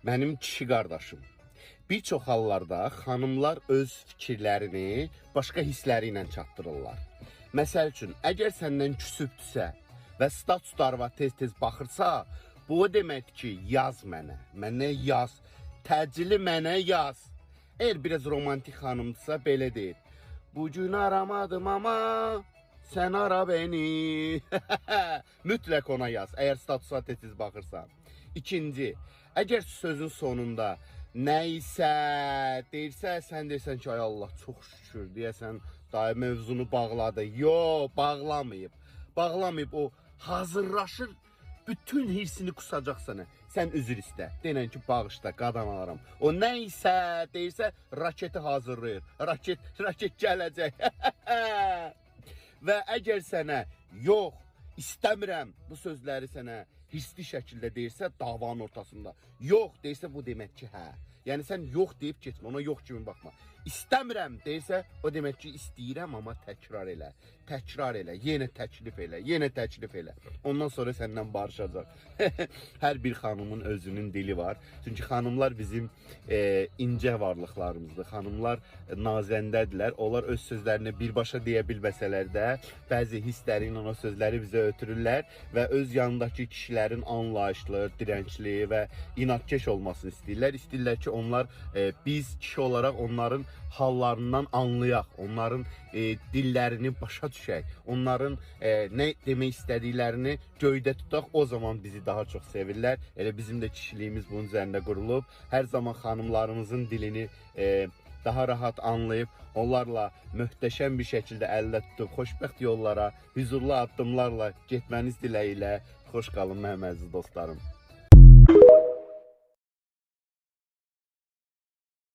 Mənim kişi qardaşım. Bir çox hallarda xanımlar öz fikirlərini başqa hissləri ilə çatdırırlar. Məsəl üçün, əgər səndən küsübdüsə və status arvad tez-tez baxırsa, bu o deməkdir ki, yaz mənə yaz, təcili mənə yaz. Eğer biraz romantik xanımdırsa belə deyir. Bugün aramadım ama sen ara beni. Mütləq ona yaz, əgər statusa tez-tez baxırsan. İkinci, əgər sözün sonunda nəysə deyirsə, sən deyirsən ki, ay Allah, çox şükür, deyəsən, dayı mövzunu bağladı. Yo, bağlamayıb. Bağlamayıb, o hazırlaşır, bütün hirsini kusacaq sənə. Sən üzr istə. Denən ki, bağışla, qadan alaram. O nəysə deyirsə, raketi hazırlayır. Raket gələcək. Və əgər sənə yox, istəmirəm bu sözləri sənə hissli şəkildə deyirsə, davanın ortasında yox deyirsə, bu demək ki, hə. Yəni sən yox deyib getmə, ona yox kimi baxma. İstəmirəm deyirsə, o demək ki, istəyirəm, amma təkrar elə. Təkrar elə, yenə təklif elə, yenə təklif elə. Ondan sonra səndən barışacaq. Hər bir xanımın özünün dili var. Çünki xanımlar bizim incə varlıqlarımızdır. Xanımlar nazəndədirlər. Onlar öz sözlərini birbaşa deyə bilməsələr də, bəzi hissləri ilə o sözləri bizə ötürürlər və öz yanındakı kişilərin anlayışlı, dirəncli və inadkeş olmasını istəyirlər. İstəyirlər ki, onlar biz kişi olaraq onların hallarından anlayaq, onların dillərini başa düşək, onların nə demək istədiklərini göydə tutaq, o zaman bizi daha çox sevirlər. Elə bizim də kişiliyimiz bunun üzərində qurulub. Hər zaman xanımlarımızın dilini daha rahat anlayıb, onlarla möhtəşəm bir şəkildə əldə tutub, xoşbəxt yollara, huzurlu addımlarla getməniz diləyilə. Xoş qalın mənim əziz dostlarım.